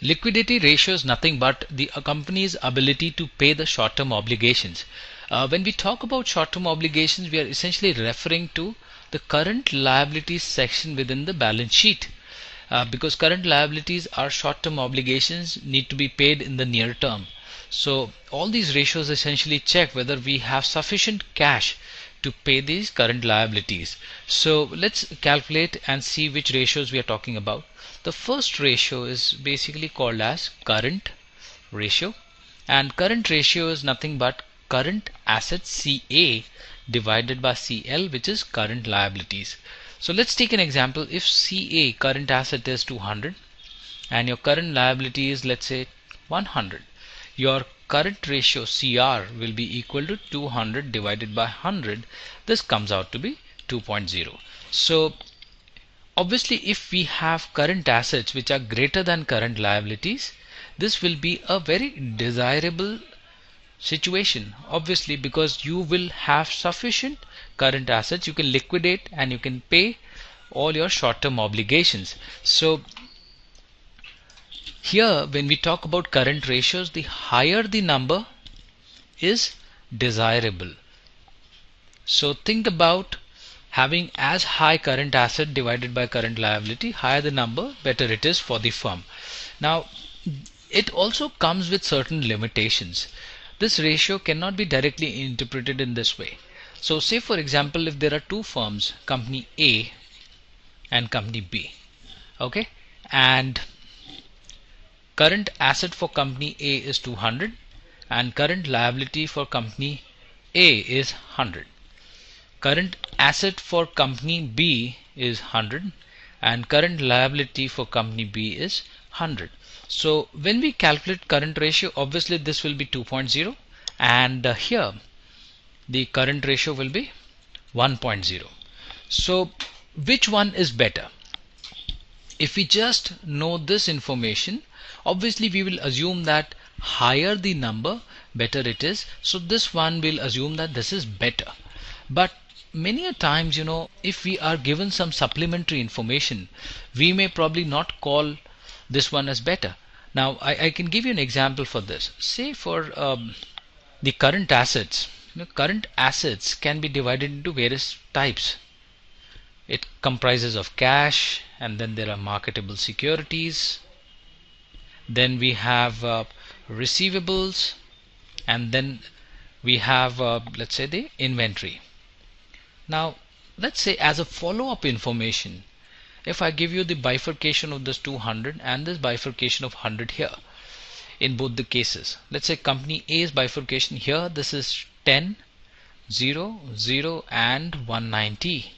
Liquidity ratio is nothing but the company's ability to pay the short-term obligations. When we talk about short-term obligations, we are essentially referring to the current liabilities section within the balance sheet. Because current liabilities are short-term obligations need to be paid in the near term. So all these ratios essentially check whether we have sufficient cash to pay these current liabilities. So let's calculate and see which ratios we are talking about. The first ratio is basically called as current ratio, and current ratio is nothing but current assets CA divided by CL, which is current liabilities. So let's take an example. If CA, current asset, is 200 and your current liability is, let's say, 100, your current ratio CR will be equal to 200 divided by 100. This comes out to be 2.0. So obviously, if we have current assets which are greater than current liabilities, this will be a very desirable situation, obviously, because you will have sufficient current assets. You can liquidate and you can pay all your short-term obligations. So here, when we talk about current ratios, the higher the number is desirable. So think about having as high current asset divided by current liability. Higher the number, better it is for the firm. Now it also comes with certain limitations. This ratio cannot be directly interpreted in this way. So say for example, if there are two firms, company A and company B, okay, and current asset for company A is 200 and current liability for company A is 100. Current asset for company B is 100 and current liability for company B is 100. So when we calculate current ratio, obviously this will be 2.0, and here the current ratio will be 1.0. So which one is better? If we just know this information, obviously we will assume that higher the number, better it is. So this one will assume that this is better. But many a times, if we are given some supplementary information, we may probably not call this one as better. Now I can give you an example for this. Say for the current assets. Current assets can be divided into various types. It comprises of cash, and then there are marketable securities, then we have receivables, and then we have let's say the inventory. Now let's say, as a follow-up information, if I give you the bifurcation of this 200 and this bifurcation of 100 here, in both the cases, let's say company A's bifurcation here, this is 10, 0, 0 and 190,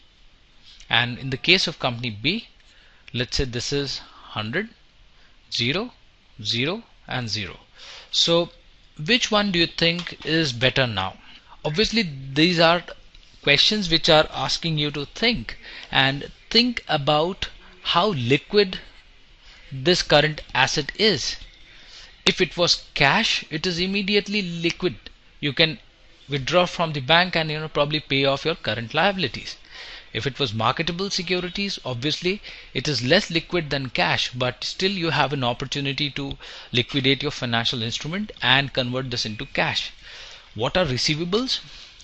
and in the case of company B, let's say this is 100, 0, 0 and 0. So which one do you think is better now? Obviously these are questions which are asking you to think about how liquid this current asset is. If it was cash, it is immediately liquid. You can withdraw from the bank and probably pay off your current liabilities. If it was marketable securities, obviously it is less liquid than cash, but still you have an opportunity to liquidate your financial instrument and convert this into cash. What are receivables?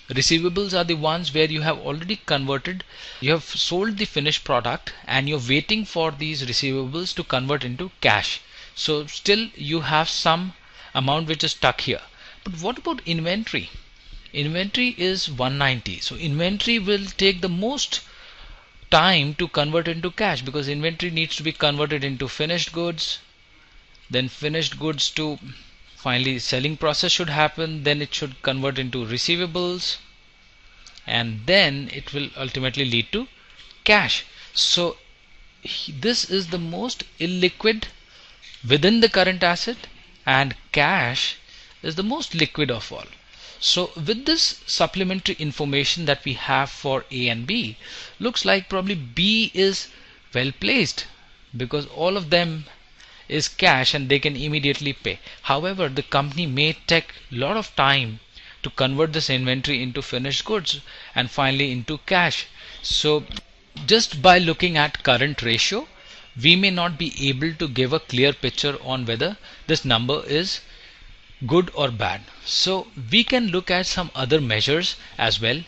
Receivables are the ones where you have already converted, you have sold the finished product and you're waiting for these receivables to convert into cash. So still you have some amount which is stuck here. But what about inventory? Inventory is 190. So inventory will take the most time to convert into cash, because inventory needs to be converted into finished goods, then finished goods to finally selling process should happen, then it should convert into receivables, and then it will ultimately lead to cash. So this is the most illiquid within the current asset, and cash is the most liquid of all. So with this supplementary information that we have for A and B, looks like probably B is well placed, because all of them is cash and they can immediately pay. However, the company may take a lot of time to convert this inventory into finished goods and finally into cash. So just by looking at current ratio, we may not be able to give a clear picture on whether this number is good or bad. So we can look at some other measures as well.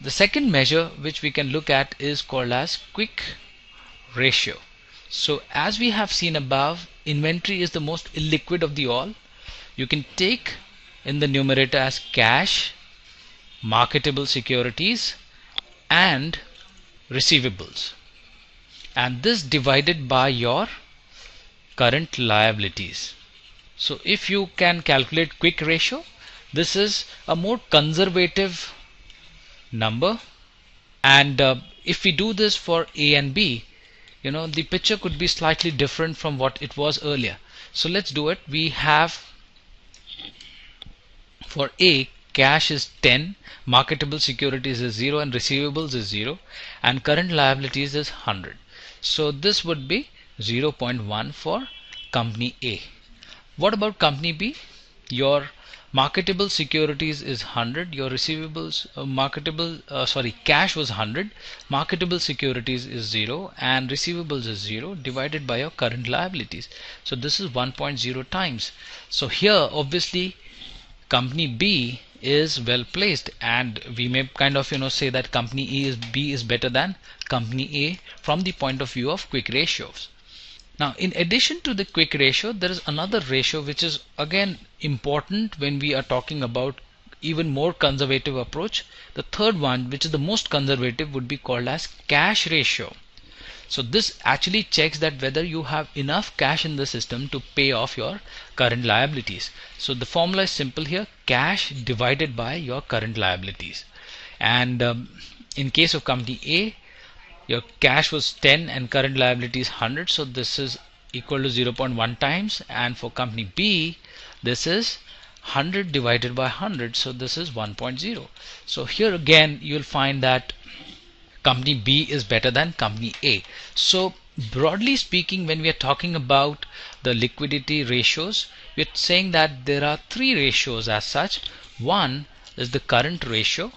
The second measure which we can look at is called as quick ratio. So as we have seen above, inventory is the most illiquid of the all. You can take in the numerator as cash, marketable securities and receivables, and this divided by your current liabilities. So if you can calculate quick ratio, this is a more conservative number, and if we do this for A and B, the picture could be slightly different from what it was earlier. So let's do it. We have for A, cash is 10, marketable securities is 0 and receivables is 0, and current liabilities is 100. So this would be 0.1 for company A. What about company B? Your marketable securities is 100, your receivables cash was 100, marketable securities is 0 and receivables is 0 divided by your current liabilities. So this is 1.0 times. So here obviously company B is well placed, and we may kind of say that company B is better than company A from the point of view of quick ratios. Now in addition to the quick ratio, there is another ratio which is again important when we are talking about even more conservative approach. The third one, which is the most conservative, would be called as cash ratio. So this actually checks that whether you have enough cash in the system to pay off your current liabilities. So the formula is simple here: cash divided by your current liabilities. And in case of company A, your cash was 10 and current liabilities 100, so this is equal to 0.1 times, and for company B this is 100 divided by 100, so this is 1.0. So here again you'll find that company B is better than company A. So broadly speaking, when we are talking about the liquidity ratios, we are saying that there are three ratios as such. One is the current ratio,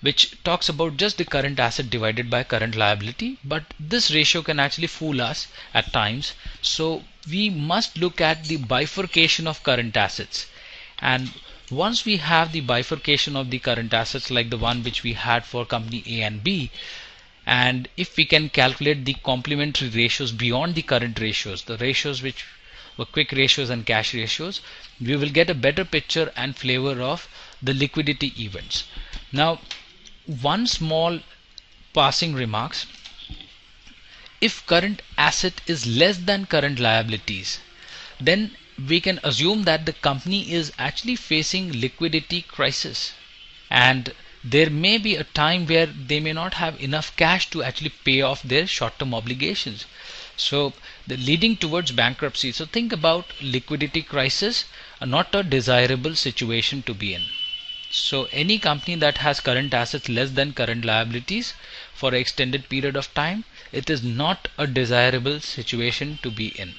which talks about just the current asset divided by current liability, but this ratio can actually fool us at times. So we must look at the bifurcation of current assets, and once we have the bifurcation of the current assets like the one which we had for company A and B, and if we can calculate the complementary ratios beyond the current ratios, the ratios which were quick ratios and cash ratios, we will get a better picture and flavor of the liquidity events. Now one small passing remarks: if current asset is less than current liabilities, then we can assume that the company is actually facing liquidity crisis, and there may be a time where they may not have enough cash to actually pay off their short-term obligations, so the leading towards bankruptcy. So think about liquidity crisis, not a desirable situation to be in. So any company that has current assets less than current liabilities for an extended period of time, it is not a desirable situation to be in.